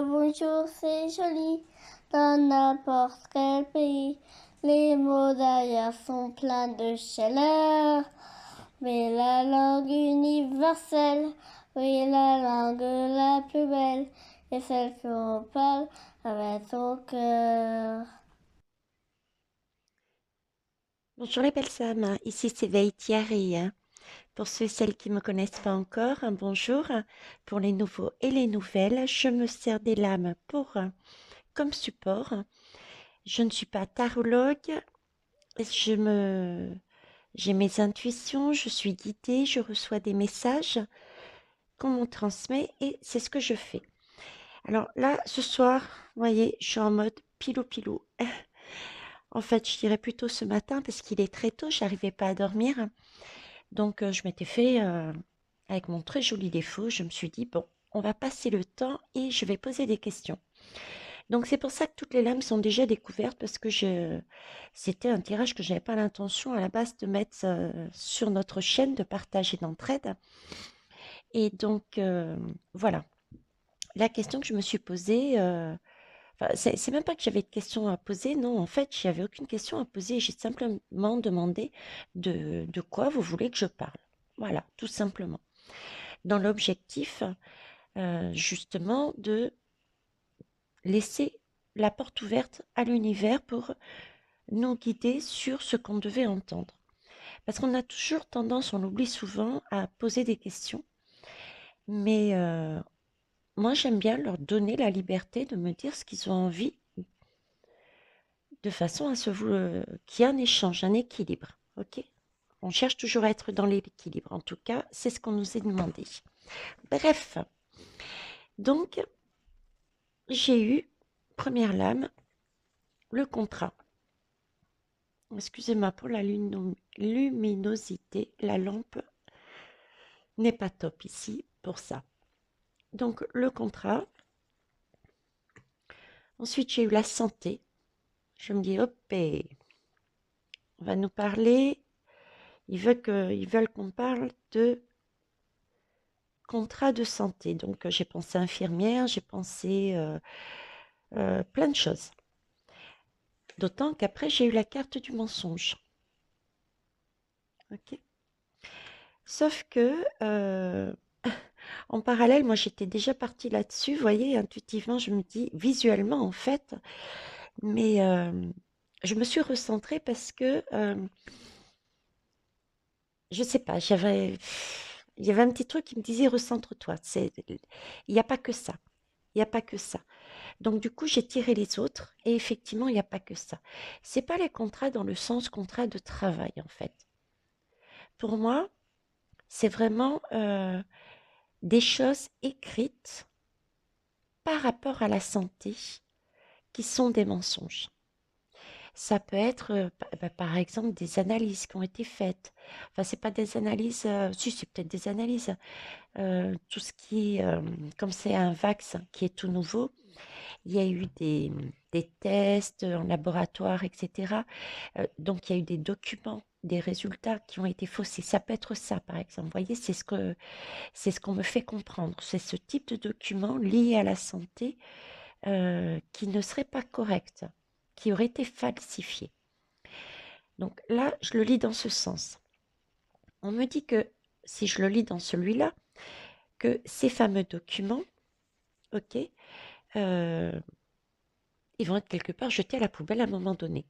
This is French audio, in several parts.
bonjour, c'est joli. Dans n'importe quel pays, les mots d'ailleurs sont pleins de chaleur. Mais la langue universelle, oui, la langue la plus belle, est celle qu'on parle avec son cœur. Bonjour les belles âmes, ici c'est Thierry. Pour ceux et celles qui ne me connaissent pas encore, un bonjour. Pour les nouveaux et les nouvelles, je me sers des lames comme support. Je ne suis pas tarologue, je me, j'ai mes intuitions, je suis guidée, je reçois des messages qu'on me transmet et c'est ce que je fais. Alors là, ce soir, vous voyez, je suis en mode pilou-pilou. En fait, je dirais plutôt ce matin parce qu'il est très tôt, j'arrivais pas à dormir. Donc, je m'étais fait, avec mon très joli défaut, je me suis dit, bon, on va passer le temps et je vais poser des questions. Donc, c'est pour ça que toutes les lames sont déjà découvertes parce que c'était un tirage que je n'avais pas l'intention à la base de mettre sur notre chaîne de partage et d'entraide. Et donc, voilà. La question que je me suis posée, enfin, c'est même pas que j'avais de questions à poser, non, en fait, j'avais aucune question à poser. J'ai simplement demandé de quoi vous voulez que je parle. Voilà, tout simplement. Dans l'objectif, justement, de laisser la porte ouverte à l'univers pour nous guider sur ce qu'on devait entendre. Parce qu'on a toujours tendance, on l'oublie souvent, à poser des questions, mais moi j'aime bien leur donner la liberté de me dire ce qu'ils ont envie, de façon à qu'il y ait un échange, un équilibre. Ok? On cherche toujours à être dans l'équilibre. En tout cas, c'est ce qu'on nous a demandé. Bref, donc j'ai eu, première lame, le contrat. Excusez-moi pour la luminosité, la lampe n'est pas top ici pour ça. Donc le contrat. Ensuite, j'ai eu la santé. Je me dis, hop, on va nous parler. Ils veulent qu'on parle de contrat de santé. Donc j'ai pensé infirmière, j'ai pensé plein de choses. D'autant qu'après, j'ai eu la carte du mensonge. Ok. Sauf que en parallèle, moi j'étais déjà partie là-dessus, vous voyez, intuitivement, je me dis, visuellement en fait, mais je me suis recentrée parce que, je sais pas, il y avait un petit truc qui me disait, recentre-toi, il n'y a pas que ça, il n'y a pas que ça. Donc du coup, j'ai tiré les autres, et effectivement, il n'y a pas que ça. C'est pas les contrats dans le sens contrat de travail, en fait. Pour moi, c'est vraiment des choses écrites par rapport à la santé qui sont des mensonges. Ça peut être, par exemple, des analyses qui ont été faites. Enfin, c'est pas des analyses, si, c'est peut-être des analyses. Tout ce qui est, comme c'est un vaccin qui est tout nouveau, il y a eu des tests en laboratoire, etc. Donc, il y a eu des documents, des résultats qui ont été faussés. Ça peut être ça, par exemple. Vous voyez, c'est ce qu'on me fait comprendre. C'est ce type de document lié à la santé qui ne serait pas correct, qui aurait été falsifié. Donc là, je le lis dans ce sens. On me dit que si je le lis dans celui-là, que ces fameux documents, ok, euh, ils vont être quelque part jetés à la poubelle à un moment donné.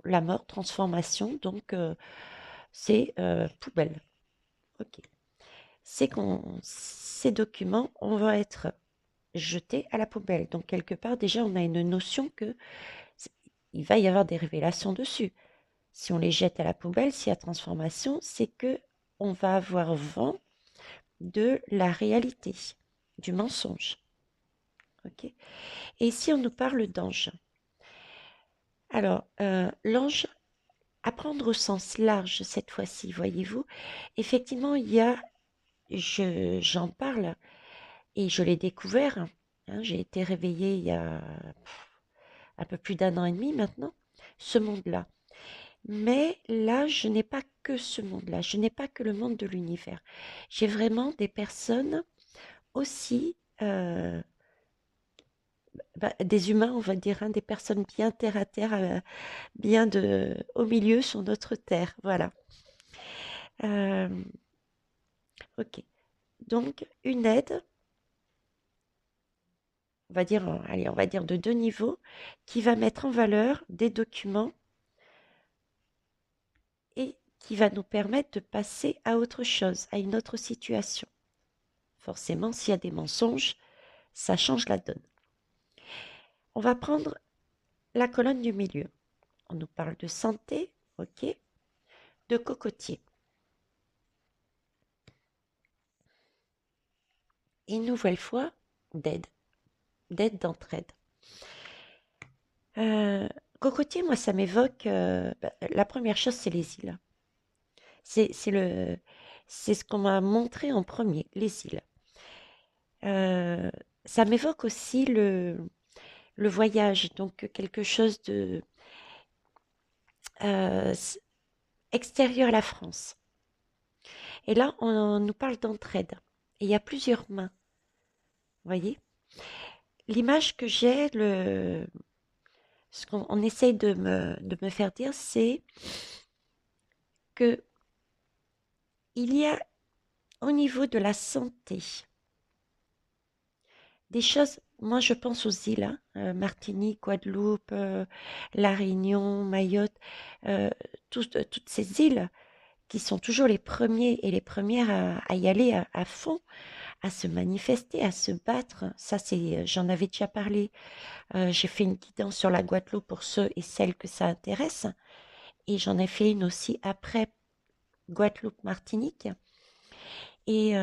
La mort, transformation, donc c'est poubelle. Ok. Ces documents, on va être jetés à la poubelle. Donc quelque part, déjà, on a une notion que il va y avoir des révélations dessus. Si on les jette à la poubelle, s'il y a transformation, c'est que on va avoir vent de la réalité, du mensonge. Ok. Et ici, on nous parle d'ange. Alors, l'ange, à prendre au sens large cette fois-ci, voyez-vous, effectivement, j'en parle et je l'ai découvert. Hein, j'ai été réveillée il y a un peu plus d'un an et demi maintenant, ce monde-là. Mais là, je n'ai pas que ce monde-là, je n'ai pas que le monde de l'univers. J'ai vraiment des personnes aussi des humains, on va dire, hein, des personnes bien terre à terre, bien au milieu sur notre terre. Voilà. Euh, ok. Donc, une aide, on va dire, allez, on va dire de 2 niveaux, qui va mettre en valeur des documents et qui va nous permettre de passer à autre chose, à une autre situation. Forcément, s'il y a des mensonges, ça change la donne. On va prendre la colonne du milieu. On nous parle de santé, ok, de cocotier. Une nouvelle fois, d'aide d'entraide. Euh, Cocotier, moi, ça m'évoque. La première chose, c'est les îles. C'est c'est le, c'est ce qu'on m'a montré en premier, les îles. Euh, Ça m'évoque aussi le voyage, donc quelque chose de euh, s- extérieur à la France. Et là, on nous parle d'entraide. Et il y a plusieurs mains, vous voyez? L'image que j'ai, ce qu'on on essaye de me faire dire, c'est que il y a au niveau de la santé des choses. Moi, je pense aux îles, hein, Martinique, Guadeloupe, La Réunion, Mayotte, euh, toutes ces îles qui sont toujours les premiers et les premières à y aller à fond, à se manifester, à se battre. Ça, j'en avais déjà parlé. J'ai fait une guidance sur la Guadeloupe pour ceux et celles que ça intéresse. Et j'en ai fait une aussi après Guadeloupe, Martinique. Et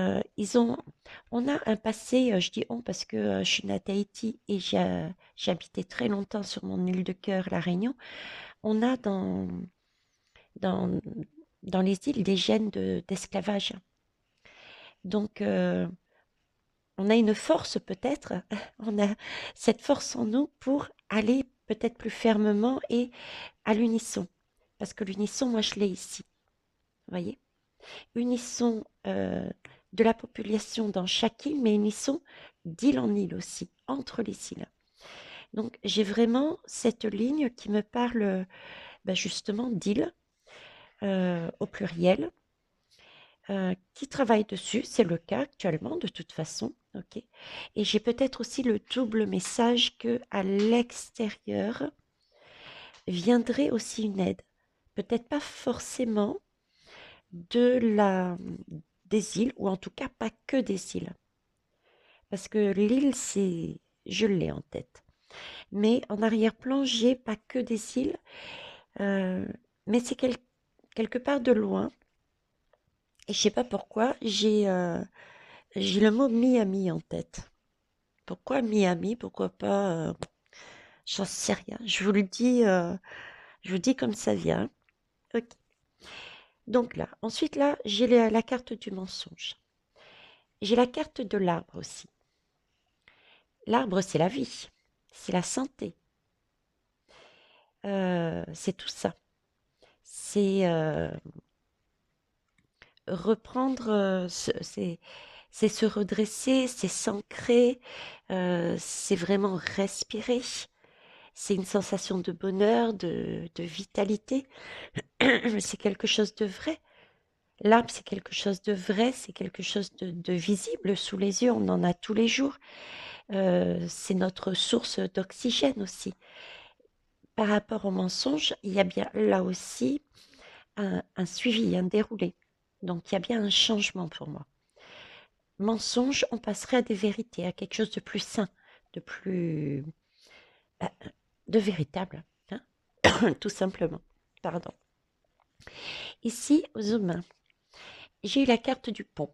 on a un passé, je dis on parce que je suis née à Tahiti et j'ai habité très longtemps sur mon île de cœur, La Réunion. On a dans, dans les îles des gènes d'esclavage. Donc, on a une force peut-être, on a cette force en nous pour aller peut-être plus fermement et à l'unisson. Parce que l'unisson, moi, je l'ai ici. Vous voyez? Unisson de la population dans chaque île, mais unisson d'île en île aussi, entre les îles. Donc, j'ai vraiment cette ligne qui me parle justement d'île au pluriel, qui travaille dessus. C'est le cas actuellement, de toute façon. Ok. Et j'ai peut-être aussi le double message que à l'extérieur viendrait aussi une aide. Peut-être pas forcément de des îles, ou en tout cas pas que des îles. Parce que l'île, je l'ai en tête. Mais en arrière-plan, j'ai pas que des îles, euh, mais c'est quelque part de loin. Et je sais pas pourquoi, j'ai le mot Miami en tête. Pourquoi Miami? Pourquoi pas? J'en sais rien. Je vous dis comme ça vient. Ok. Donc là, ensuite là, j'ai la carte du mensonge. J'ai la carte de l'arbre aussi. L'arbre, c'est la vie, c'est la santé, c'est tout ça. C'est reprendre, c'est se redresser, c'est s'ancrer, c'est vraiment respirer. C'est une sensation de bonheur, de vitalité. C'est quelque chose de vrai. L'arbre, c'est quelque chose de vrai, c'est quelque chose de visible sous les yeux. On en a tous les jours. C'est notre source d'oxygène aussi. Par rapport au mensonge, il y a bien là aussi un suivi, un déroulé. Donc, il y a bien un changement pour moi. Mensonge, on passerait à des vérités, à quelque chose de plus sain, de plus... bah, de véritable, hein, tout simplement. Pardon. Ici, aux humains, j'ai eu la carte du pont.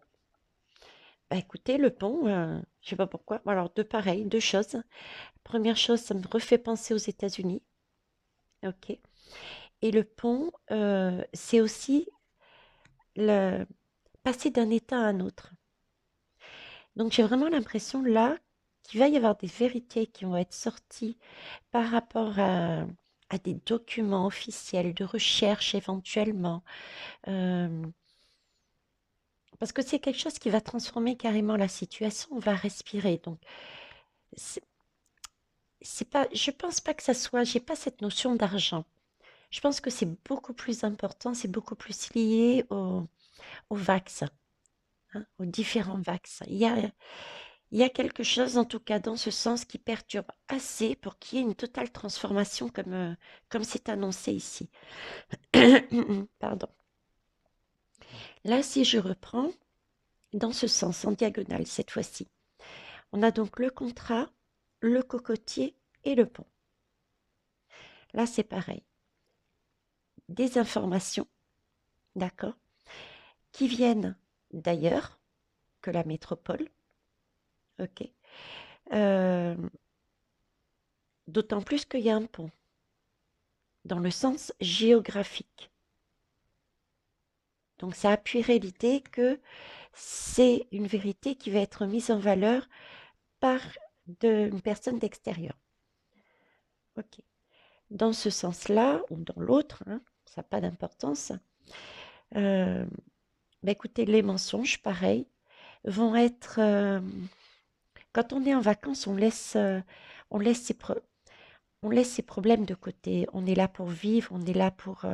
Bah, écoutez, le pont, je sais pas pourquoi. Alors, deux choses. Première chose, ça me refait penser aux États-Unis. Ok. Et le pont, c'est aussi le passer d'un état à un autre. Donc j'ai vraiment l'impression là qu'il va y avoir des vérités qui vont être sorties par rapport à des documents officiels de recherche éventuellement, euh, parce que c'est quelque chose qui va transformer carrément la situation, on va respirer. Donc c'est- c'est pas, je pense pas que ça soit, j'ai pas cette notion d'argent. Je pense que c'est beaucoup plus important, c'est beaucoup plus lié au vax, hein, aux différents vax. Il y a quelque chose, en tout cas, dans ce sens qui perturbe assez pour qu'il y ait une totale transformation comme c'est annoncé ici. Pardon. Là, si je reprends, dans ce sens, en diagonale cette fois-ci, on a donc le contrat, le cocotier et le pont. Là, c'est pareil. Des informations, d'accord, qui viennent d'ailleurs que la métropole, ok. Euh, D'autant plus qu'il y a un pont, dans le sens géographique. Donc ça appuierait l'idée que c'est une vérité qui va être mise en valeur par une personne d'extérieur. Ok. Dans ce sens-là, ou dans l'autre, hein, ça n'a pas d'importance. Écoutez, les mensonges, pareil, vont être... quand on est en vacances, on laisse on laisse ses problèmes de côté. On est là pour vivre, on est là pour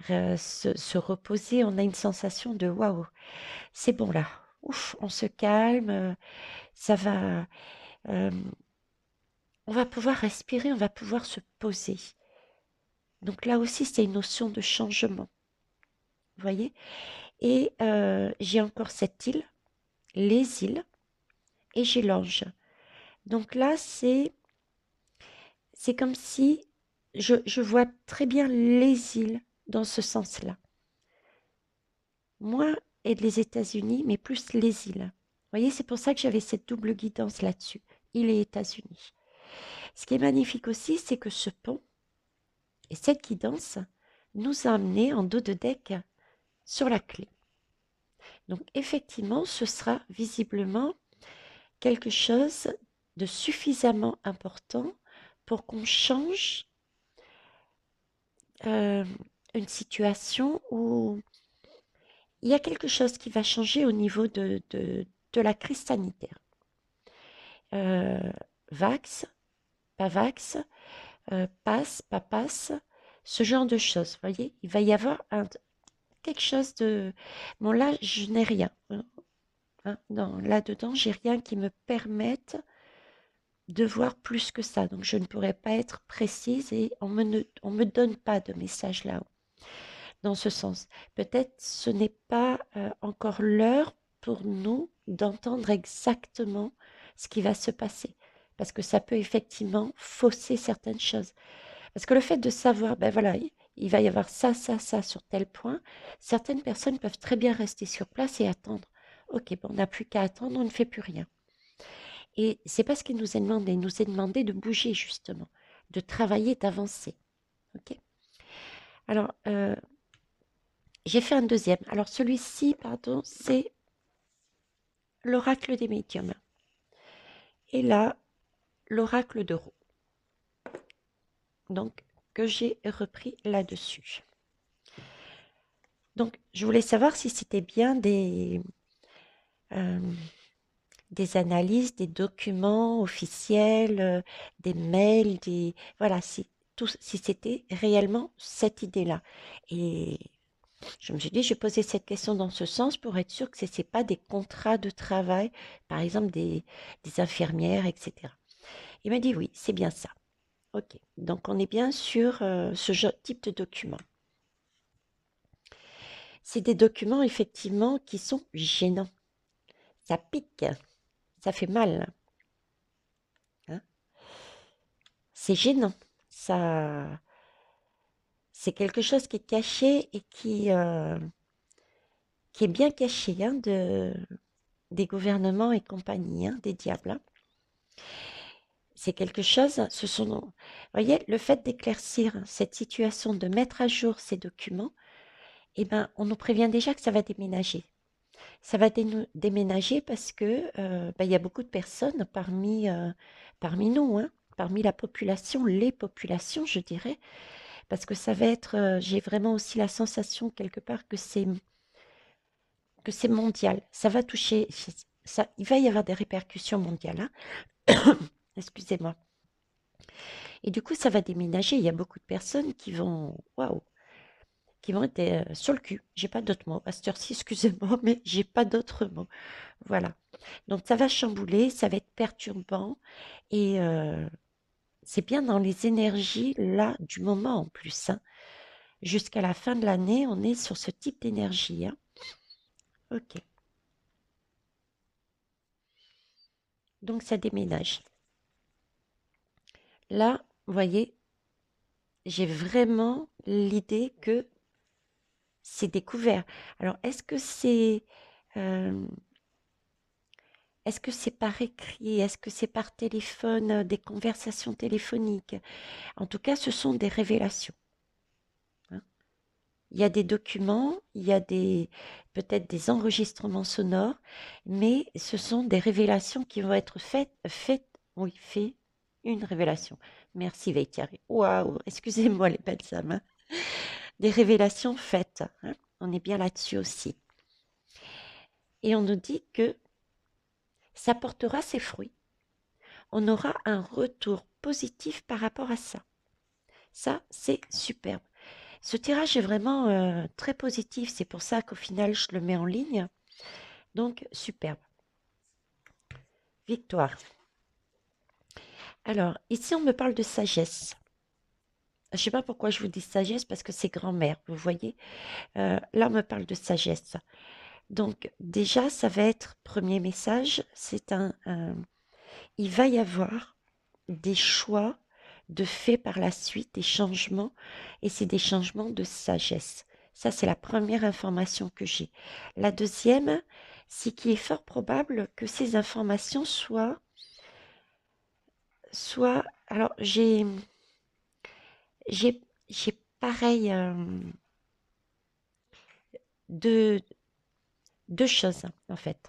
se reposer. On a une sensation de waouh, c'est bon là. Ouf, on se calme, ça va. euh, on va pouvoir respirer, on va pouvoir se poser. Donc là aussi, c'est une notion de changement. Vous voyez? Et j'ai encore cette île, les îles, et j'ai l'ange. Donc là, c'est comme si je vois très bien les îles dans ce sens-là. Moi et les États-Unis, mais plus les îles. Vous voyez, c'est pour ça que j'avais cette double guidance là-dessus, îles et États-Unis. Ce qui est magnifique aussi, c'est que ce pont et cette guidance nous a amenés en dos de deck sur la clé. Donc effectivement, ce sera visiblement quelque chose de suffisamment important pour qu'on change euh, une situation où il y a quelque chose qui va changer au niveau de la crise sanitaire. Vax, pas vax, passe, pas passe, ce genre de choses. Vous voyez, il va y avoir quelque chose de... Bon, là, je n'ai rien. Hein, là-dedans, j'ai rien qui me permette de voir plus que ça. Donc, je ne pourrais pas être précise et on me donne pas de message là-haut. Dans ce sens, peut-être ce n'est pas encore l'heure pour nous d'entendre exactement ce qui va se passer. Parce que ça peut effectivement fausser certaines choses. Parce que le fait de savoir, ben voilà, il va y avoir ça, ça, ça sur tel point, certaines personnes peuvent très bien rester sur place et attendre. Ok, bon, on n'a plus qu'à attendre, on ne fait plus rien. Et c'est pas ce qu'il nous est demandé. Il nous est demandé de bouger justement, de travailler, d'avancer. Ok. Alors, j'ai fait un deuxième. Alors celui-ci, pardon, c'est l'oracle des médiums. Et là, l'oracle de roue. Donc, que j'ai repris là-dessus. Donc, je voulais savoir si c'était bien des analyses, des documents officiels, des mails, voilà, si c'était réellement cette idée-là. Et je me suis dit, je vais poser cette question dans ce sens pour être sûr que ce n'est pas des contrats de travail, par exemple des infirmières, etc. Il m'a dit oui, c'est bien ça. Ok, donc on est bien sur ce type de document. C'est des documents effectivement qui sont gênants. Ça pique, ça fait mal, hein. C'est gênant. Ça, c'est quelque chose qui est caché et qui est bien caché, hein, des gouvernements et compagnie, hein, des diables, hein. C'est quelque chose, vous voyez, le fait d'éclaircir cette situation, de mettre à jour ces documents, eh ben, on nous prévient déjà que ça va déménager. Ça va déménager parce que ben, il y a beaucoup de personnes parmi nous, hein, parmi la population, les populations, je dirais, parce que ça va être, j'ai vraiment aussi la sensation quelque part que c'est mondial. Ça va toucher, ça, il va y avoir des répercussions mondiales, hein. Excusez-moi. Et du coup, ça va déménager. Il y a beaucoup de personnes qui vont, waouh, qui vont être sur le cul. J'ai pas d'autres mots. À cette heure-ci, excusez-moi, mais j'ai pas d'autres mots. Voilà. Donc, ça va chambouler, ça va être perturbant. Et c'est bien dans les énergies, là, du moment en plus, hein. Jusqu'à la fin de l'année, on est sur ce type d'énergie, hein. Ok. Donc, ça déménage. Là, vous voyez, j'ai vraiment l'idée que c'est découvert. Alors, euh, est-ce que c'est par écrit? Est-ce que c'est par téléphone, des conversations téléphoniques? En tout cas, ce sont des révélations, hein. Il y a des documents, il y a peut-être des enregistrements sonores, mais ce sont des révélations qui vont être oui, fait une révélation. Merci, Veitiari. Waouh, excusez-moi les belles âmes, hein. Des révélations faites, hein. On est bien là-dessus aussi. Et on nous dit que ça portera ses fruits. On aura un retour positif par rapport à ça. Ça, c'est superbe. Ce tirage est vraiment très positif. C'est pour ça qu'au final, je le mets en ligne. Donc, superbe. Victoire. Alors, ici, on me parle de sagesse. Je ne sais pas pourquoi je vous dis sagesse, parce que c'est grand-mère, vous voyez. Là, on me parle de sagesse. Donc, déjà, ça va être, premier message, il va y avoir des choix de fait par la suite, des changements, et c'est des changements de sagesse. Ça, c'est la première information que j'ai. La deuxième, c'est qu'il est fort probable que ces informations alors j'ai pareil, deux, deux choses, en fait.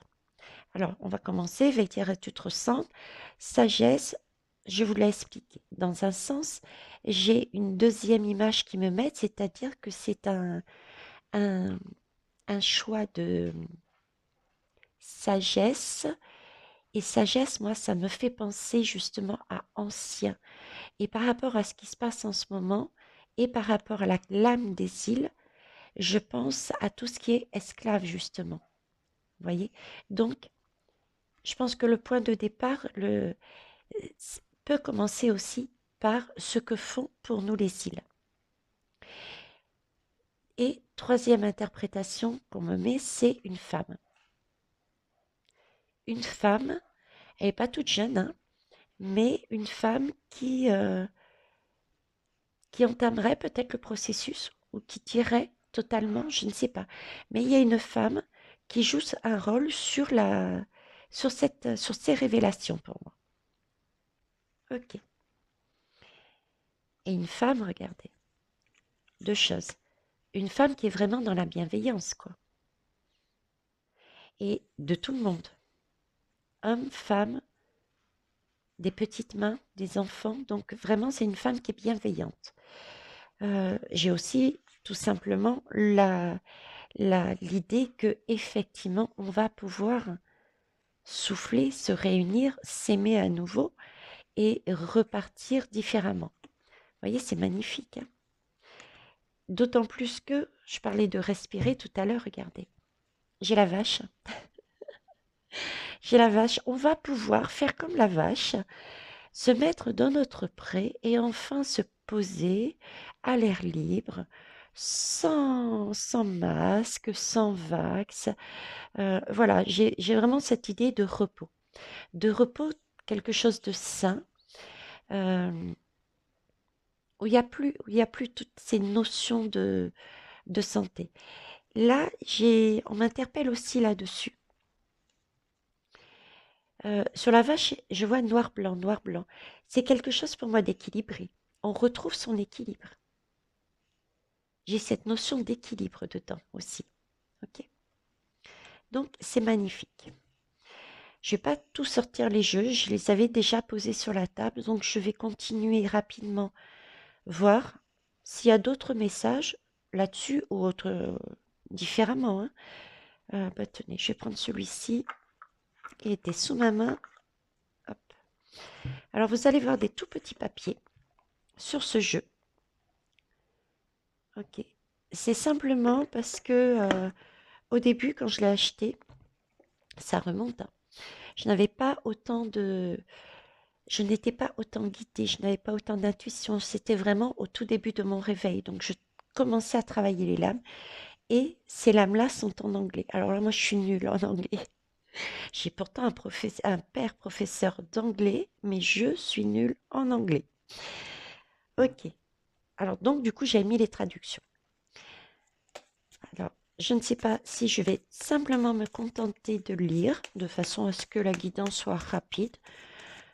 Alors, on va commencer, Veitière, tu te ressens. Sagesse, je vous l'ai expliqué. Dans un sens, j'ai une deuxième image qui me met, c'est-à-dire que c'est un, un choix de sagesse. Et sagesse, moi, ça me fait penser justement à ancien. Et par rapport à ce qui se passe en ce moment, et par rapport à la lame des îles, je pense à tout ce qui est esclave, justement. Vous voyez? Donc, je pense que le point de départ peut commencer aussi par ce que font pour nous les îles. Et troisième interprétation qu'on me met, c'est une femme. Une femme, elle n'est pas toute jeune, hein, mais une femme qui entamerait peut-être le processus ou qui tirerait totalement, je ne sais pas. Mais il y a une femme qui joue un rôle sur ces révélations pour moi. Ok. Et une femme, regardez, deux choses. Une femme qui est vraiment dans la bienveillance, quoi. Et de tout le monde. Hommes, femmes, des petites mains, des enfants. Donc vraiment, c'est une femme qui est bienveillante. J'ai aussi tout simplement l'idée que effectivement, on va pouvoir souffler, se réunir, s'aimer à nouveau et repartir différemment. Vous voyez, c'est magnifique, hein. D'autant plus que je parlais de respirer tout à l'heure, regardez. J'ai la vache. J'ai la vache. On va pouvoir faire comme la vache, se mettre dans notre pré et enfin se poser à l'air libre, sans masque, sans vax. Voilà, j'ai vraiment cette idée de repos. De repos, quelque chose de sain, euh, où il y a plus toutes ces notions de santé. Là, on m'interpelle aussi là-dessus. Sur la vache, je vois noir, blanc, noir, blanc. C'est quelque chose pour moi d'équilibré. On retrouve son équilibre. J'ai cette notion d'équilibre dedans aussi. Ok. Donc, c'est magnifique. Je ne vais pas tout sortir les jeux, je les avais déjà posés sur la table, donc je vais continuer rapidement, voir s'il y a d'autres messages là-dessus ou différemment, hein. Bah, tenez, je vais prendre celui-ci qui était sous ma main. Hop. Alors, vous allez voir des tout petits papiers. sur ce jeu. Ok. C'est simplement parce que au début, quand je l'ai acheté, ça remonte, hein, je n'avais pas autant de... Je n'étais pas autant guidée, je n'avais pas autant d'intuition. C'était vraiment au tout début de mon réveil. Donc, je commençais à travailler les lames. Et ces lames-là sont en anglais. Alors là, moi, je suis nulle en anglais. J'ai pourtant un père professeur d'anglais, mais je suis nulle en anglais. Ok. Alors, donc, du coup, j'ai mis les traductions. Alors, je ne sais pas si je vais simplement me contenter de lire, de façon à ce que la guidance soit rapide.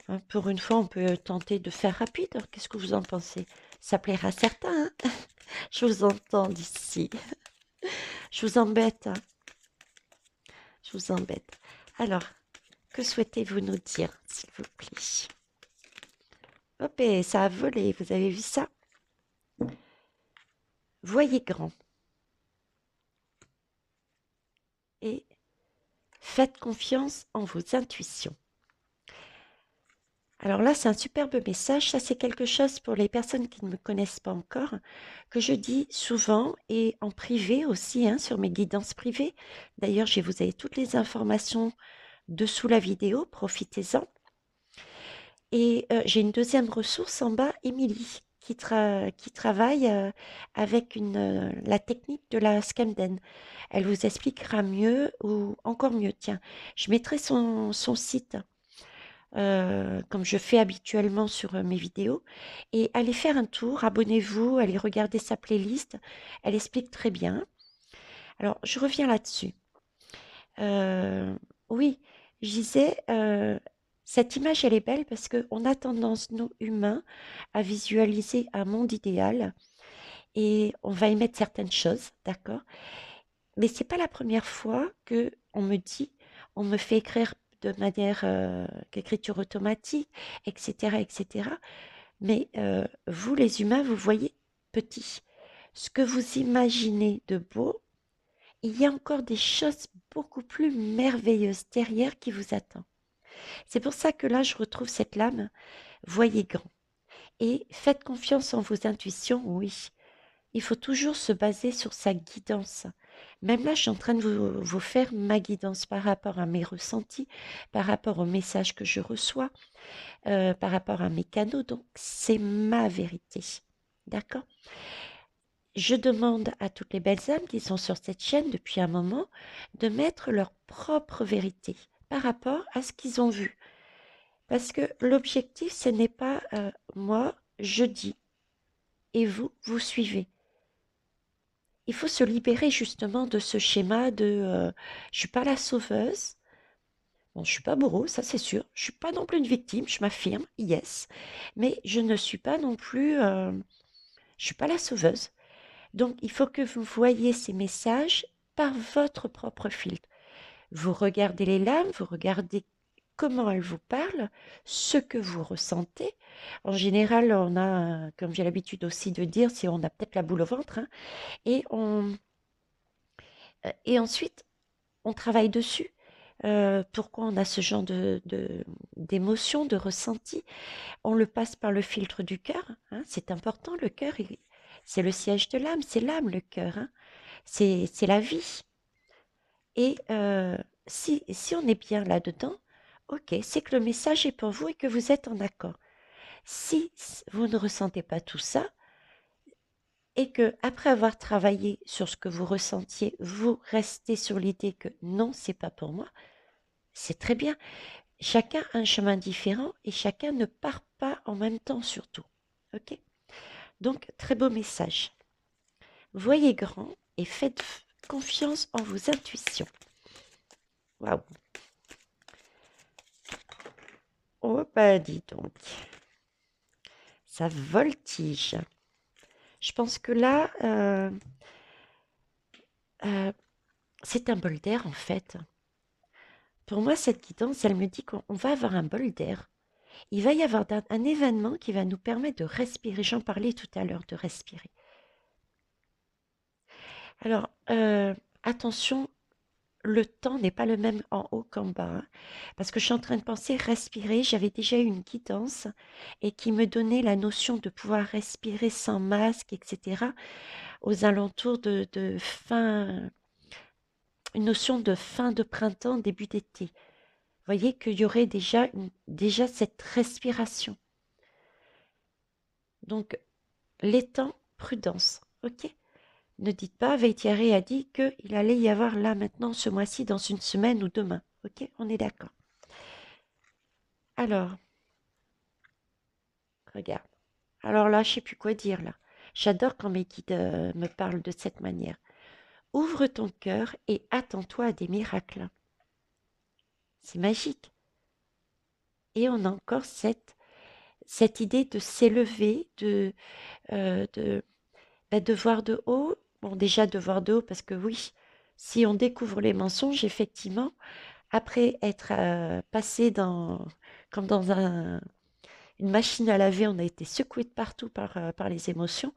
Hein, pour une fois, on peut tenter de faire rapide. Alors, qu'est-ce que vous en pensez? Ça plaira à certains, hein. Je vous entends d'ici. Je vous embête, hein. Je vous embête. Alors, que souhaitez-vous nous dire, s'il vous plaît? Hop, et ça a volé, vous avez vu ça? Voyez grand et faites confiance en vos intuitions. Alors là, c'est un superbe message. Ça, c'est quelque chose pour les personnes qui ne me connaissent pas encore, que je dis souvent et en privé aussi, hein, sur mes guidances privées. D'ailleurs, vous avez toutes les informations dessous la vidéo, profitez-en. Et j'ai une deuxième ressource en bas, Émilie, qui travaille avec la technique de la Scamden. Elle vous expliquera mieux ou encore mieux. Tiens, je mettrai son site comme je fais habituellement sur mes vidéos. Et allez faire un tour, abonnez-vous, allez regarder sa playlist. Elle explique très bien. Alors, je reviens là-dessus. Oui, je disais, cette image, elle est belle parce qu'on a tendance, nous, humains, à visualiser un monde idéal et on va y mettre certaines choses, d'accord? Mais c'est pas la première fois que on me dit, on me fait écrire de manière d'écriture automatique, etc., etc. Mais vous, les humains, vous voyez petit. Ce que vous imaginez de beau, il y a encore des choses beaucoup plus merveilleuses derrière qui vous attendent. C'est pour ça que là, je retrouve cette lame, voyez grand. Et faites confiance en vos intuitions, oui. Il faut toujours se baser sur sa guidance. Même là, je suis en train de vous faire ma guidance par rapport à mes ressentis, par rapport aux messages que je reçois, par rapport à mes canaux. Donc, c'est ma vérité. D'accord? Je demande à toutes les belles âmes qui sont sur cette chaîne depuis un moment de mettre leur propre vérité par rapport à ce qu'ils ont vu. Parce que l'objectif, ce n'est pas moi, je dis, et vous, vous suivez. Il faut se libérer justement de ce schéma de je suis pas la sauveuse, bon, je suis pas bourreau, ça c'est sûr, je suis pas non plus une victime, je m'affirme, yes, mais je ne suis pas non plus, je suis pas la sauveuse. Donc il faut que vous voyiez ces messages par votre propre filtre. Vous regardez les lames, vous regardez comment elles vous parlent, ce que vous ressentez. En général, on a, comme j'ai l'habitude aussi de dire, si on a peut-être la boule au ventre, hein, et et ensuite, on travaille dessus. Pourquoi on a ce genre d'émotions, de ressentis? On le passe par le filtre du cœur, hein, c'est important, le cœur, c'est le siège de l'âme, c'est l'âme, le cœur, hein, c'est la vie. Et si on est bien là-dedans, ok, c'est que le message est pour vous et que vous êtes en accord. Si vous ne ressentez pas tout ça, et que après avoir travaillé sur ce que vous ressentiez, vous restez sur l'idée que non, c'est pas pour moi, c'est très bien. Chacun a un chemin différent et chacun ne part pas en même temps surtout. Ok? Donc, très beau message. Voyez grand et faites confiance en vos intuitions. Waouh! Oh, bah dis donc. Ça voltige. Je pense que là, c'est un bol d'air en fait. Pour moi, cette guidance, elle me dit qu'on va avoir un bol d'air. Il va y avoir un événement qui va nous permettre de respirer. J'en parlais tout à l'heure, de respirer. Alors, attention, le temps n'est pas le même en haut qu'en bas, hein. Parce que je suis en train de penser respirer. J'avais déjà eu une guidance et qui me donnait la notion de pouvoir respirer sans masque, etc. aux alentours de fin, une notion de fin de printemps, début d'été. Vous voyez qu'il y aurait déjà cette respiration. Donc, les temps, prudence, ok? Ne dites pas, Veitiari a dit qu'il allait y avoir là maintenant ce mois-ci, dans une semaine ou demain, ok? On est d'accord. Alors, regarde. Alors là, je ne sais plus quoi dire là. J'adore quand mes guides me parlent de cette manière. Ouvre ton cœur et attends-toi à des miracles. C'est magique. Et on a encore cette idée de s'élever, euh, de, de voir de haut. Bon, déjà de voir de haut, parce que oui, si on découvre les mensonges, effectivement, après être passé comme dans une machine à laver, on a été secoué de partout par les émotions,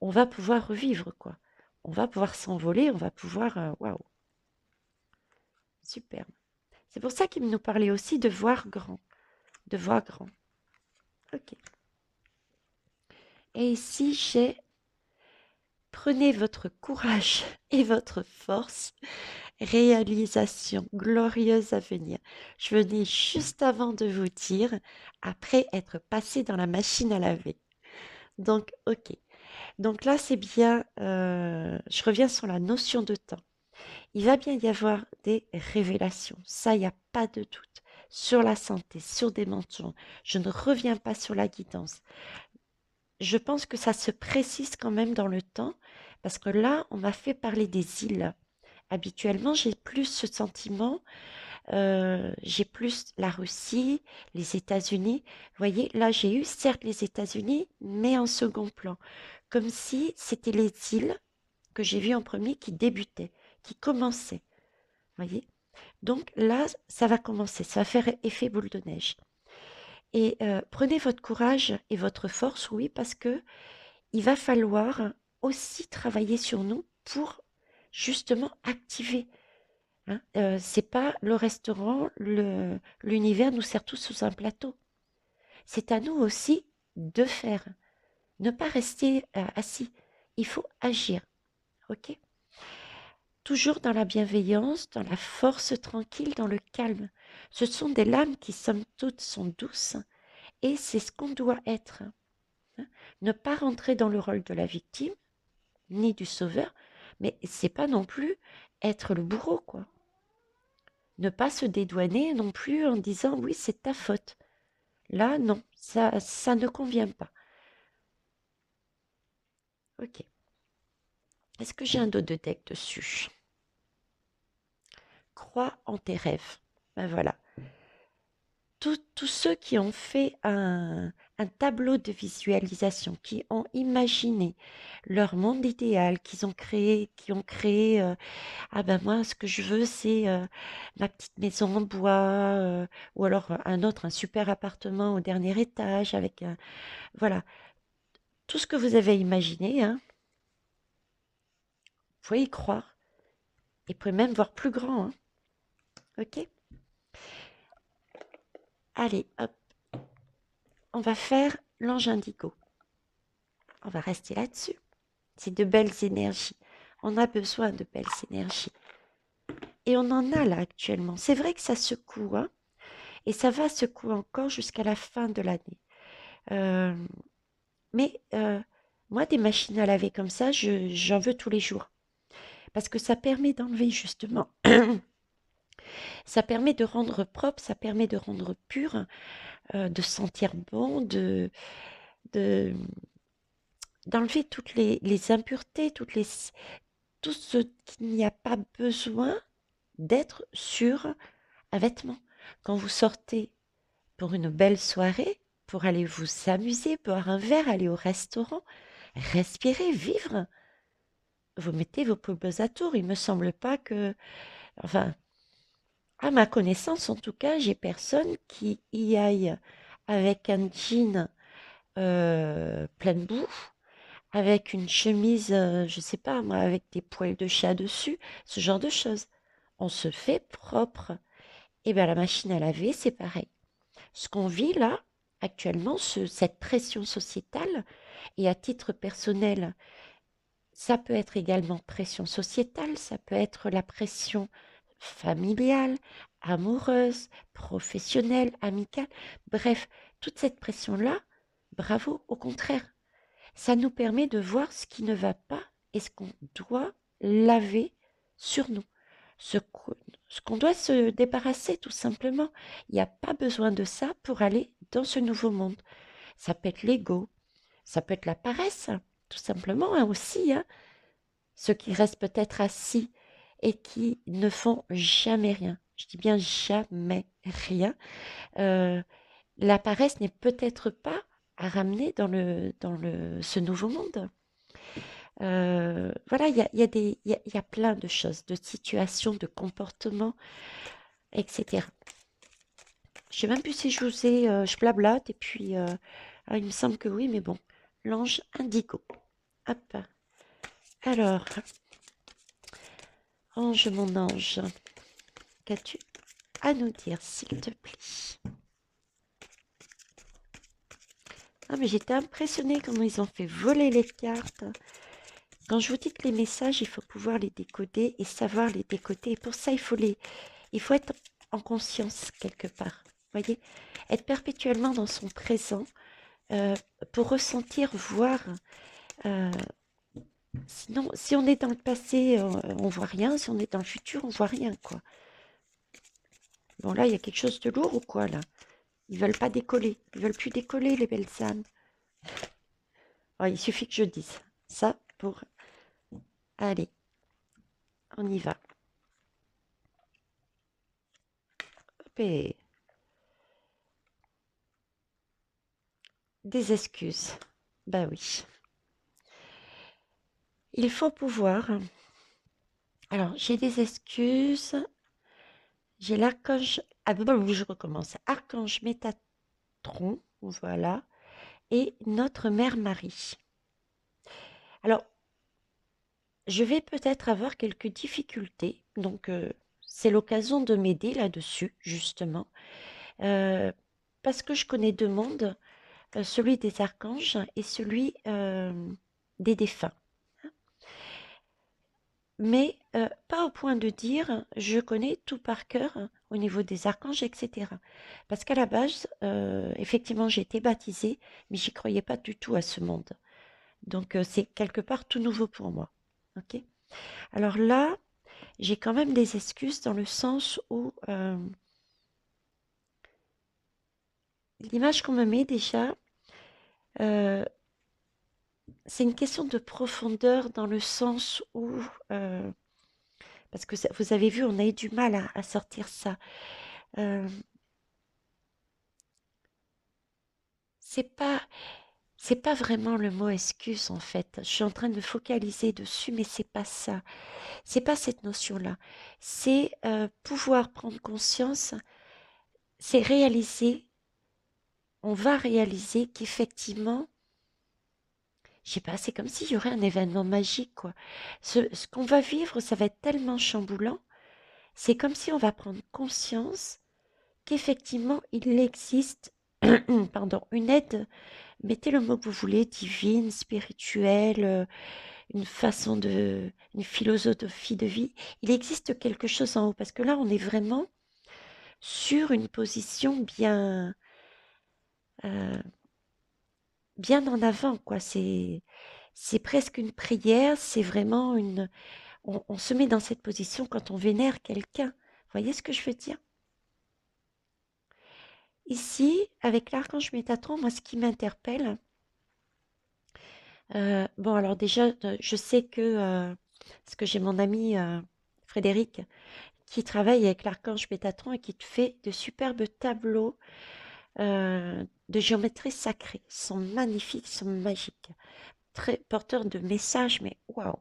on va pouvoir revivre, quoi. On va pouvoir s'envoler, on va pouvoir... Waouh, superbe. C'est pour ça qu'il nous parlait aussi de voir grand, de voir grand. Ok. Et ici, j'ai prenez votre courage et votre force, réalisation glorieuse à venir. Je venais juste avant de vous dire, après être passé dans la machine à laver. Donc, ok. Donc là, c'est bien, je reviens sur la notion de temps. Il va bien y avoir des révélations, ça, il n'y a pas de doute, sur la santé, sur des mensonges. Je ne reviens pas sur la guidance. Je pense que ça se précise quand même dans le temps, parce que là, on m'a fait parler des îles. Habituellement, j'ai plus ce sentiment, j'ai plus la Russie, les États-Unis. Vous voyez, là, j'ai eu certes les États-Unis, mais en second plan, comme si c'était les îles que j'ai vues en premier qui débutaient, qui commençaient. Vous voyez? Donc là, ça va commencer, ça va faire effet boule de neige. Et prenez votre courage et votre force, oui, parce que il va falloir aussi travailler sur nous pour justement activer. Hein. C'est pas le restaurant, l'univers nous sert tous sous un plateau. C'est à nous aussi de faire. Ne pas rester assis. Il faut agir. Ok? Toujours dans la bienveillance, dans la force tranquille, dans le calme. Ce sont des lames qui, somme toute, sont douces et c'est ce qu'on doit être. Hein. Ne pas rentrer dans le rôle de la victime, ni du sauveur, mais c'est pas non plus être le bourreau, quoi. Ne pas se dédouaner non plus en disant oui, c'est ta faute. Là, non, ça ne convient pas. Ok. Est-ce que j'ai un dos de deck dessus? Crois en tes rêves. Ben voilà. Tous ceux qui ont fait un tableau de visualisation, qui ont imaginé leur monde idéal, qui ont créé, ah ben moi, ce que je veux, c'est ma petite maison en bois, ou alors un super appartement au dernier étage, avec voilà, tout ce que vous avez imaginé, hein, vous pouvez y croire, et vous pouvez même voir plus grand, hein, ok? Allez, hop, on va faire l'ange indigo. On va rester là-dessus. C'est de belles énergies. On a besoin de belles énergies. Et on en a là actuellement. C'est vrai que ça secoue, hein, et ça va secouer encore jusqu'à la fin de l'année. Euh, mais moi, des machines à laver comme ça, j'en veux tous les jours. Parce que ça permet d'enlever justement, ça permet de rendre propre, ça permet de rendre pur, de sentir bon, de, d'enlever toutes les impuretés, tout ce qu'il n'y a pas besoin d'être sur un vêtement. Quand vous sortez pour une belle soirée, pour aller vous amuser, boire un verre, aller au restaurant, respirer, vivre, vous mettez vos poubelles à tour. Il me semble pas que, enfin, à ma connaissance en tout cas, j'ai personne qui y aille avec un jean plein de boue, avec une chemise, je sais pas moi, avec des poils de chat dessus, ce genre de choses. on se fait propre. Et bien la machine à laver, c'est pareil. Ce qu'on vit là, actuellement, cette pression sociétale, et à titre personnel, ça peut être également pression sociétale, ça peut être la pression familiale, amoureuse, professionnelle, amicale. Bref, toute cette pression-là, bravo, au contraire, ça nous permet de voir ce qui ne va pas et ce qu'on doit laver sur nous, ce qu'on ce qu'on doit se débarrasser tout simplement. Il n'y a pas besoin de ça pour aller dans ce nouveau monde. Ça peut être l'ego, ça peut être la paresse, tout simplement hein, aussi. Hein. Ceux qui restent peut-être assis et qui ne font jamais rien. Je dis bien jamais rien. Euh, la paresse n'est peut-être pas à ramener ce nouveau monde. Voilà, il y a plein de choses, de situations, de comportements, etc. Je sais même plus si je vous ai, je blablate et puis il me semble que oui, mais bon, l'ange indigo. Hop. Alors, ange, mon ange, qu'as-tu à nous dire, s'il te plaît? Ah, mais j'étais impressionnée comment ils ont fait voler les cartes. Quand je vous dis que les messages, il faut pouvoir les décoder et savoir les décoder. Et pour ça, il faut être en conscience quelque part. Voyez, être perpétuellement dans son présent pour ressentir, voir. euh, Sinon, si on est dans le passé, on voit rien. Si on est dans le futur, on voit rien, quoi. Bon, là, il y a quelque chose de lourd ou quoi, là? Ils veulent pas décoller. Ils veulent plus décoller, les belles âmes. Oh, il suffit que je dise ça pour... Allez, on y va. Hop et... Des excuses. Bah oui. Il faut pouvoir... Alors, j'ai des excuses. J'ai l'archange... Ah bon, je recommence. Archange Métatron, voilà. Et notre mère Marie. Alors, je vais peut-être avoir quelques difficultés. Donc, c'est l'occasion de m'aider là-dessus, justement. Euh, parce que je connais deux mondes, celui des archanges et celui des défunts. Mais pas au point de dire je connais tout par cœur hein, au niveau des archanges, etc. Parce qu'à la base, effectivement, j'ai été baptisée, mais j'y croyais pas du tout à ce monde. Donc c'est quelque part tout nouveau pour moi. Ok. Alors là, j'ai quand même des excuses dans le sens où l'image qu'on me met déjà, euh, c'est une question de profondeur dans le sens où parce que vous avez vu, on a eu du mal à sortir ça. Euh, c'est pas, c'est pas vraiment le mot excuse en fait. Je suis en train de me focaliser dessus, mais c'est pas ça. C'est pas cette notion-là. C'est pouvoir prendre conscience. C'est réaliser. On va réaliser qu'effectivement, je sais pas, c'est comme s'il y aurait un événement magique, quoi. Ce qu'on va vivre, ça va être tellement chamboulant. C'est comme si on va prendre conscience qu'effectivement, il existe, pardon, une aide, mettez le mot que vous voulez, divine, spirituelle, une philosophie de vie. Il existe quelque chose en haut, parce que là, on est vraiment sur une position euh, bien en avant, quoi. C'est presque une prière, c'est vraiment on se met dans cette position quand on vénère quelqu'un. Vous voyez ce que je veux dire? Ici, avec l'archange Métatron, moi, ce qui m'interpelle, bon, alors déjà, je sais parce que j'ai mon ami Frédéric qui travaille avec l'archange Métatron et qui te fait de superbes tableaux de géométrie sacrée. Ils sont magnifiques, ils sont magiques. Très porteurs de messages, mais waouh!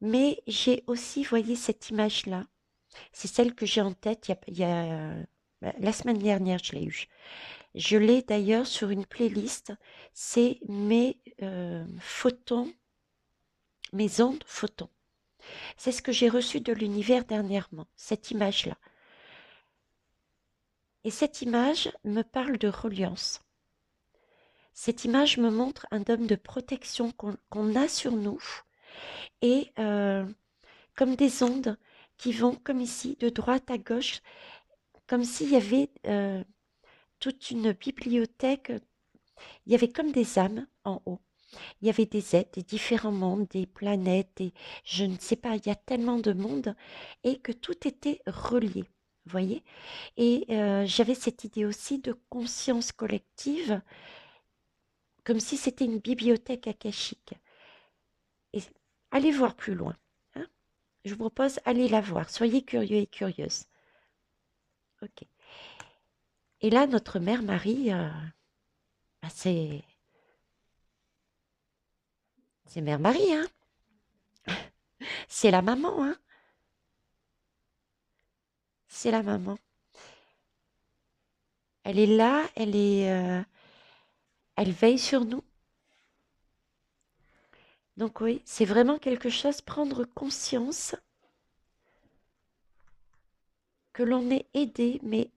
Mais j'ai aussi, voyez, cette image-là. C'est celle que j'ai en tête. La semaine dernière, je l'ai eue. Je l'ai d'ailleurs sur une playlist. C'est mes photons, mes ondes photons. C'est ce que j'ai reçu de l'univers dernièrement, cette image-là. Et cette image me parle de reliance. Cette image me montre un dôme de protection qu'on a sur nous et comme des ondes qui vont comme ici, de droite à gauche, comme s'il y avait toute une bibliothèque, il y avait comme des âmes en haut. Il y avait des êtres, des différents mondes, des planètes, et je ne sais pas, il y a tellement de mondes, et que tout était relié, vous voyez. Et j'avais cette idée aussi de conscience collective, comme si c'était une bibliothèque akashique. Et allez voir plus loin. Hein. Je vous propose, allez la voir. Soyez curieux et curieuses. Ok. Et là, notre mère Marie, bah, c'est mère Marie, hein. C'est la maman, hein. C'est la maman. Elle est là, elle veille sur nous. Donc oui, c'est vraiment quelque chose, prendre conscience que l'on est aidé, mais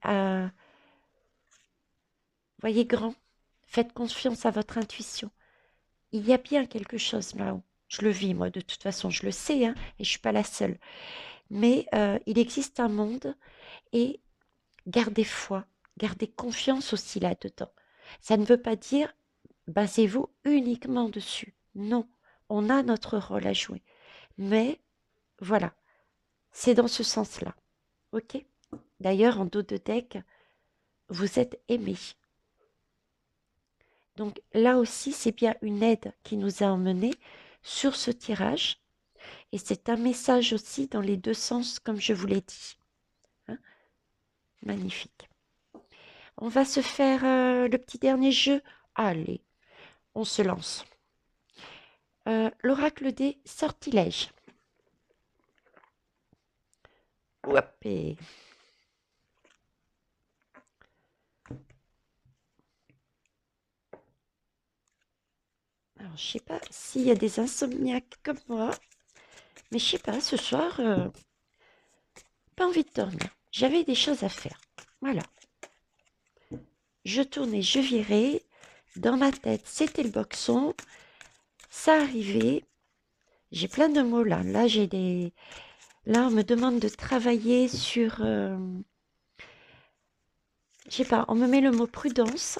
voyez grand, faites confiance à votre intuition. Il y a bien quelque chose là-haut. Je le vis, moi, de toute façon, je le sais, hein, et je suis pas la seule. Mais il existe un monde et gardez foi, gardez confiance aussi là-dedans. Ça ne veut pas dire basez-vous uniquement dessus. Non, on a notre rôle à jouer. Mais voilà, c'est dans ce sens-là. Ok. D'ailleurs, en dos de deck, vous êtes aimé. Donc là aussi, c'est bien une aide qui nous a emmenés sur ce tirage. Et c'est un message aussi dans les deux sens, comme je vous l'ai dit. Hein. Magnifique. On va se faire le petit dernier jeu. Allez, on se lance. L'oracle des sortilèges. Ouapé. Alors, je sais pas s'il y a des insomniaques comme moi, mais je sais pas, ce soir, pas envie de dormir. J'avais des choses à faire. Voilà. Je tournais, je virais. Dans ma tête, c'était le boxon. Ça arrivait. J'ai plein de mots là. Là, j'ai des... Là, on me demande de travailler sur... je sais pas, on me met le mot prudence.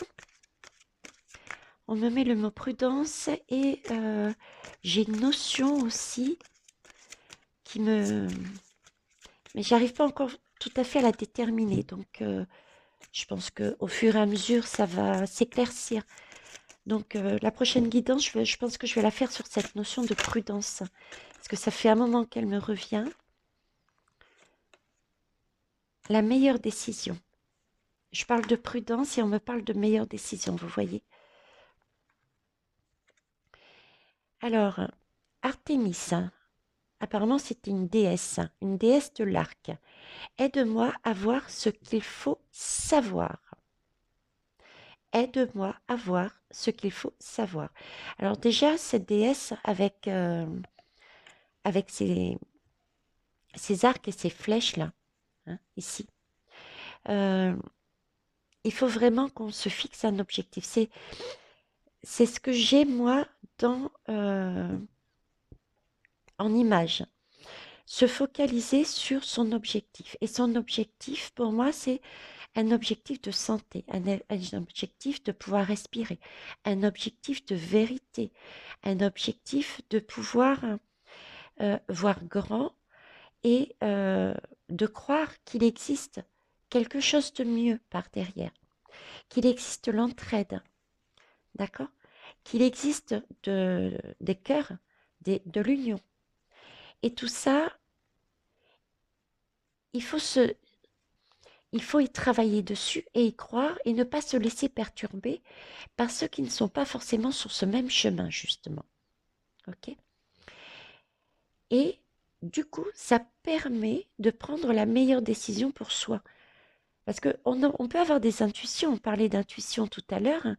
On me met le mot prudence et j'ai une notion aussi qui me... Mais j'arrive pas encore tout à fait à la déterminer. Donc, je pense qu'au fur et à mesure, ça va s'éclaircir. Donc, la prochaine guidance, je pense que je vais la faire sur cette notion de prudence. Parce que ça fait un moment qu'elle me revient. La meilleure décision. Je parle de prudence et on me parle de meilleure décision, vous voyez. Alors, Artémis, apparemment c'était une déesse de l'arc. Aide-moi à voir ce qu'il faut savoir. Aide-moi à voir ce qu'il faut savoir. Alors déjà, cette déesse avec ses arcs et ses flèches là, hein, ici, il faut vraiment qu'on se fixe un objectif. C'est ce que j'ai moi dans en image. Se focaliser sur son objectif. Et son objectif, pour moi, c'est un objectif de santé, un objectif de pouvoir respirer, un objectif de vérité, un objectif de pouvoir voir grand et de croire qu'il existe quelque chose de mieux par derrière, qu'il existe l'entraide, d'accord? Qu'il existe des cœurs, de l'union. Et tout ça, il faut y travailler dessus et y croire et ne pas se laisser perturber par ceux qui ne sont pas forcément sur ce même chemin, justement. Ok? Et du coup, ça permet de prendre la meilleure décision pour soi. Parce qu'on peut avoir des intuitions, on parlait d'intuition tout à l'heure, hein.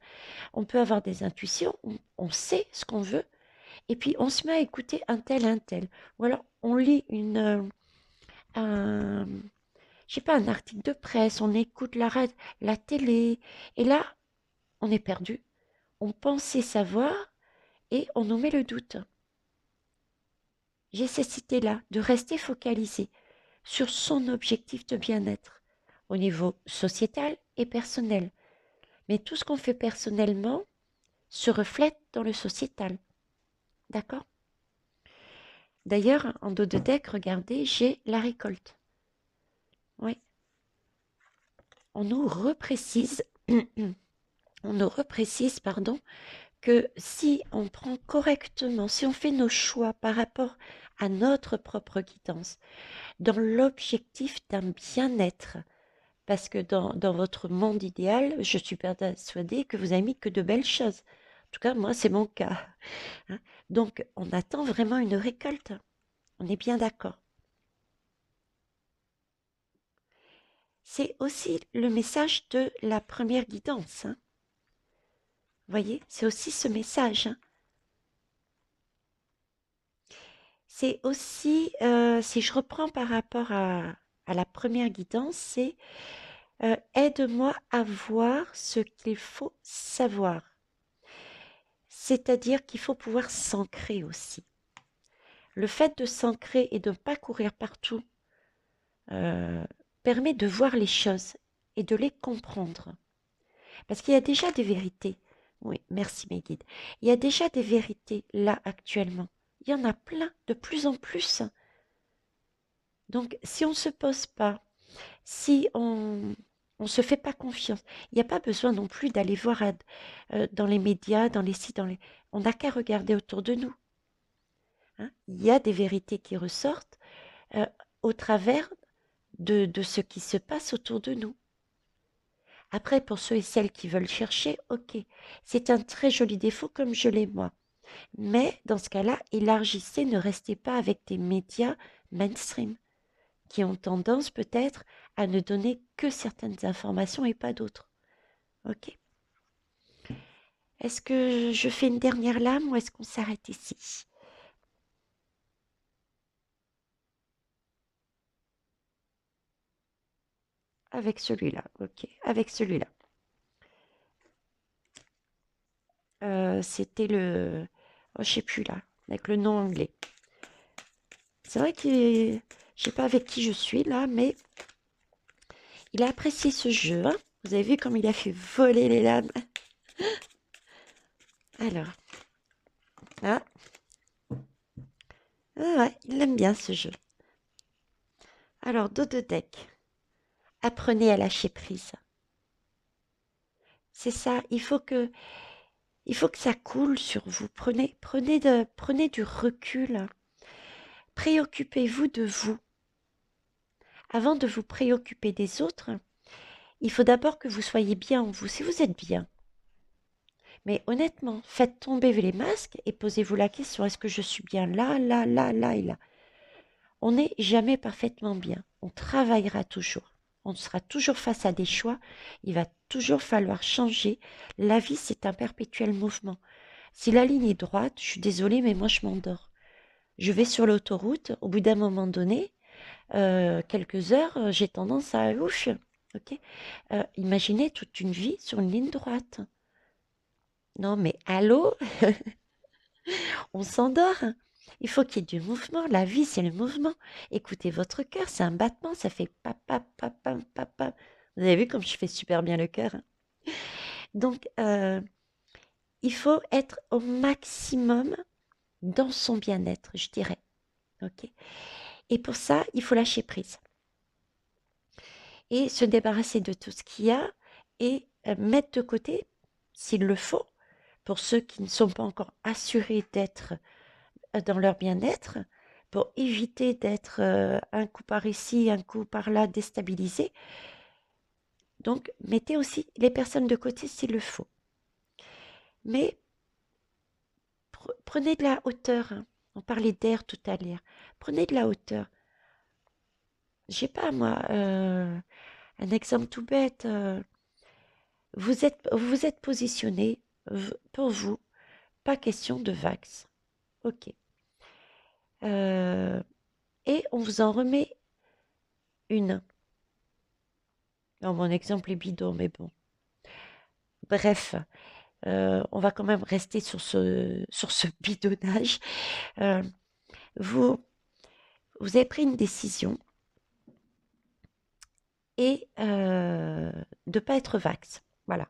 On peut avoir des intuitions, on sait ce qu'on veut, et puis on se met à écouter un tel. Ou alors on lit un, je sais pas, un article de presse, on écoute la télé, et là, on est perdu. On pensait savoir et on nous met le doute. J'ai cette idée-là de rester focalisé sur son objectif de bien-être au niveau sociétal et personnel. Mais tout ce qu'on fait personnellement se reflète dans le sociétal. D'accord? D'ailleurs, en dos de deck, regardez, j'ai la récolte. Oui. On nous reprécise, pardon, que si on prend correctement, si on fait nos choix par rapport à notre propre guidance, dans l'objectif d'un bien-être, parce que dans votre monde idéal, je suis persuadée que vous avez mis que de belles choses. En tout cas, moi, c'est mon cas. Hein. Donc, on attend vraiment une récolte. On est bien d'accord. C'est aussi le message de la première guidance. Hein. Vous voyez, c'est aussi ce message. Hein. C'est aussi, si je reprends par rapport à la première guidance, c'est aide-moi à voir ce qu'il faut savoir. C'est-à-dire qu'il faut pouvoir s'ancrer aussi. Le fait de s'ancrer et de ne pas courir partout permet de voir les choses et de les comprendre. Parce qu'il y a déjà des vérités. Oui, merci mes guides. Il y a déjà des vérités là actuellement. Il y en a plein, de plus en plus. Donc, si on ne se pose pas, si on ne se fait pas confiance, il n'y a pas besoin non plus d'aller voir dans les médias, dans les sites, on n'a qu'à regarder autour de nous. Hein. Il y a des vérités qui ressortent euh, au travers de ce qui se passe autour de nous. Après, pour ceux et celles qui veulent chercher, ok, c'est un très joli défaut comme je l'ai moi. Mais dans ce cas-là, élargissez, ne restez pas avec des médias mainstream qui ont tendance peut-être à ne donner que certaines informations et pas d'autres. Ok. Est-ce que je fais une dernière lame ou est-ce qu'on s'arrête ici? Avec celui-là, ok. Avec celui-là. C'était le... Oh, je sais plus là, avec le nom anglais. C'est vrai que je sais pas avec qui je suis là, mais il a apprécié ce jeu. Hein. Vous avez vu comme il a fait voler les lames. Alors, ah, ouais, il aime bien ce jeu. Alors, dos de deck. Apprenez à lâcher prise. C'est ça, il faut que ça coule sur vous. Prenez du recul. Préoccupez-vous de vous. Avant de vous préoccuper des autres, il faut d'abord que vous soyez bien en vous. Si vous êtes bien, mais honnêtement, faites tomber les masques et posez-vous la question, est-ce que je suis bien là, là, là, là et là? On n'est jamais parfaitement bien. On travaillera toujours. On sera toujours face à des choix. Il va toujours falloir changer. La vie, c'est un perpétuel mouvement. Si la ligne est droite, je suis désolée, mais moi, je m'endors. Je vais sur l'autoroute, au bout d'un moment donné, quelques heures, j'ai tendance à ouf. Ok. Imaginez toute une vie sur une ligne droite. Non, mais allô, on s'endort. Il faut qu'il y ait du mouvement. La vie, c'est le mouvement. Écoutez votre cœur, c'est un battement, ça fait papa, papa, papa. Vous avez vu comme je fais super bien le cœur. Hein. Donc, il faut être au maximum dans son bien-être, je dirais. Ok. Et pour ça, il faut lâcher prise et se débarrasser de tout ce qu'il y a et mettre de côté, s'il le faut, pour ceux qui ne sont pas encore assurés d'être dans leur bien-être, pour éviter d'être un coup par ici, un coup par là, déstabilisé. Donc, mettez aussi les personnes de côté s'il le faut. Mais prenez de la hauteur. Hein. On parlait d'air tout à l'heure. Prenez de la hauteur. Je sais pas moi, un exemple tout bête. Vous êtes positionné pour vous. Pas question de vax. Ok. et on vous en remet une. Non, mon exemple est bidon, mais bon. Bref, on va quand même rester sur ce bidonnage. Euh, vous, vous avez pris une décision et de ne pas être vax. Voilà.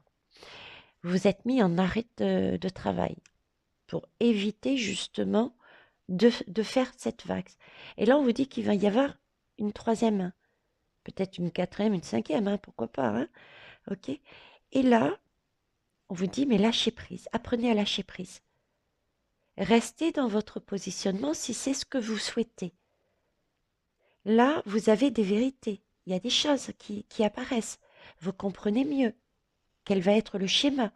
Vous vous êtes mis en arrêt de travail pour éviter justement de faire cette vax. Et là, on vous dit qu'il va y avoir une troisième main, peut-être une quatrième, une cinquième, hein, pourquoi pas, hein, ok. Et là, on vous dit, mais lâchez prise, apprenez à lâcher prise. Restez dans votre positionnement si c'est ce que vous souhaitez. Là, vous avez des vérités, il y a des choses qui apparaissent. Vous comprenez mieux quel va être le schéma.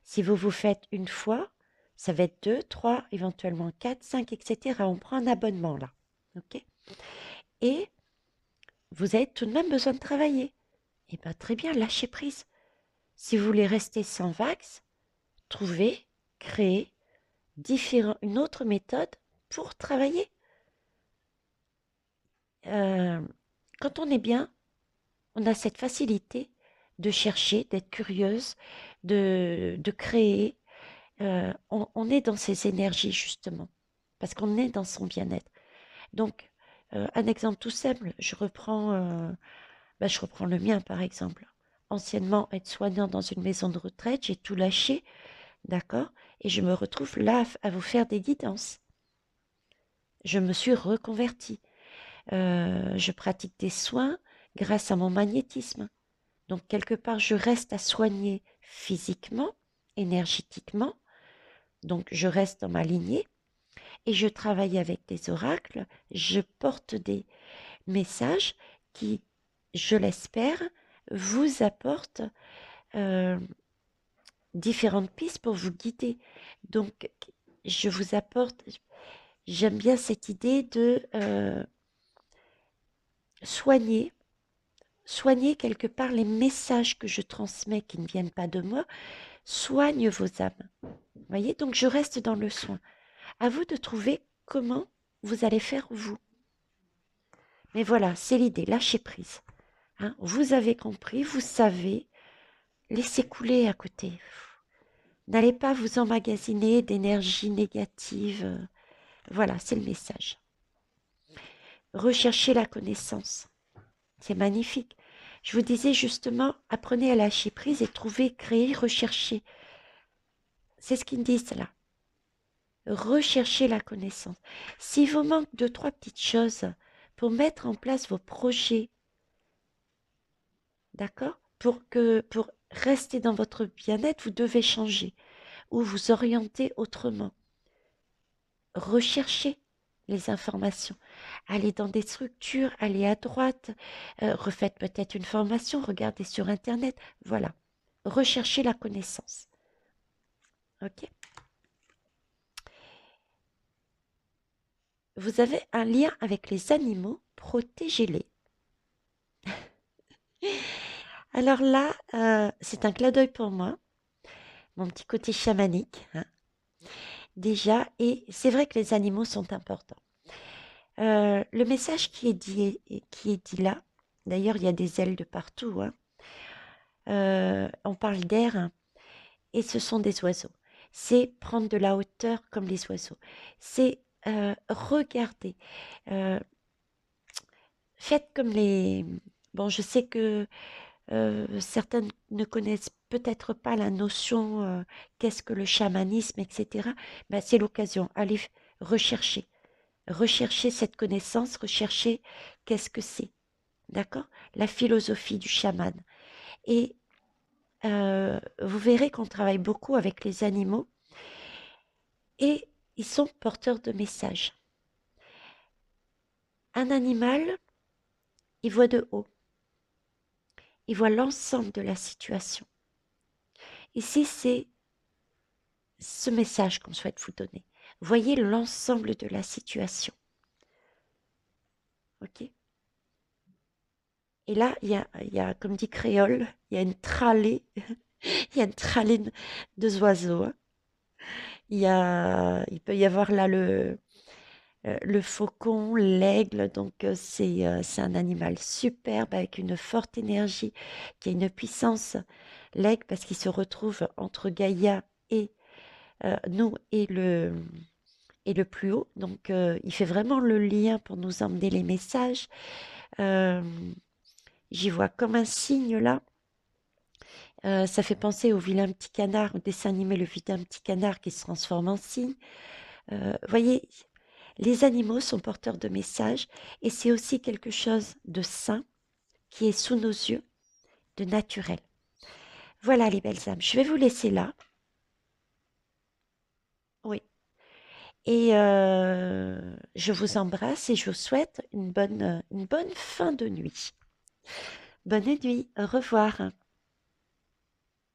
Si vous vous faites une fois, ça va être 2, 3, éventuellement 4, 5, etc. On prend un abonnement là. Ok. Et vous avez tout de même besoin de travailler. Eh bien, très bien, lâchez prise. Si vous voulez rester sans vax, trouvez, créez une autre méthode pour travailler. Quand on est bien, on a cette facilité de chercher, d'être curieuse, de créer. On est dans ces énergies, justement, parce qu'on est dans son bien-être. Donc, un exemple tout simple, je reprends le mien, par exemple. Anciennement, être soignant dans une maison de retraite, j'ai tout lâché, d'accord? Et je me retrouve là à vous faire des guidances. Je me suis reconvertie. Je pratique des soins grâce à mon magnétisme. Donc, quelque part, je reste à soigner physiquement, énergétiquement. Donc, je reste dans ma lignée et je travaille avec des oracles. Je porte des messages qui, je l'espère, vous apportent différentes pistes pour vous guider. Donc, je vous apporte, j'aime bien cette idée de soigner quelque part les messages que je transmets qui ne viennent pas de moi, soigne vos âmes. Vous voyez, donc je reste dans le soin. À vous de trouver comment vous allez faire vous. Mais voilà, c'est l'idée, lâchez prise. Hein, vous avez compris, vous savez, laissez couler à côté. N'allez pas vous emmagasiner d'énergie négative. Voilà, c'est le message. Recherchez la connaissance. C'est magnifique. Je vous disais justement, apprenez à lâcher prise et trouver, créer, rechercher. C'est ce qu'ils disent là. Recherchez la connaissance. S'il vous manque 2, 3 petites choses pour mettre en place vos projets, d'accord? Pour rester dans votre bien-être, vous devez changer ou vous orienter autrement. Recherchez les informations. Allez dans des structures, allez à droite, refaites peut-être une formation, regardez sur Internet. Voilà. Recherchez la connaissance. Ok? Vous avez un lien avec les animaux, protégez-les. Alors là, c'est un clin d'œil pour moi, mon petit côté chamanique, hein, déjà, et c'est vrai que les animaux sont importants. Le message qui est dit là, d'ailleurs, il y a des ailes de partout, hein, on parle d'air, hein, et ce sont des oiseaux. C'est prendre de la hauteur comme les oiseaux. C'est regarder. Euh, faites comme les... Bon, je sais que certaines ne connaissent peut-être pas la notion qu'est-ce que le chamanisme, etc. Ben, c'est l'occasion. Allez rechercher. Rechercher cette connaissance, rechercher qu'est-ce que c'est. D'accord? La philosophie du chaman. Et vous verrez qu'on travaille beaucoup avec les animaux et ils sont porteurs de messages. Un animal, il voit de haut. Il voit l'ensemble de la situation. Ici, c'est ce message qu'on souhaite vous donner. Voyez l'ensemble de la situation. Ok? Et là, il y a, comme dit Créole, il y a une trallée, il y a une trallée de oiseaux. Hein. Il peut y avoir là le faucon, l'aigle, donc c'est un animal superbe avec une forte énergie, qui a une puissance. L'aigle, parce qu'il se retrouve entre Gaïa et nous et le plus haut. Donc, il fait vraiment le lien pour nous emmener les messages. Euh, J'y vois comme un signe là. Ça fait penser au vilain petit canard, au dessin animé Le vilain petit canard qui se transforme en cygne. Voyez, les animaux sont porteurs de messages et c'est aussi quelque chose de sain qui est sous nos yeux, de naturel. Voilà les belles âmes, je vais vous laisser là. Oui. Et je vous embrasse et je vous souhaite une bonne fin de nuit. Bonne nuit, au revoir.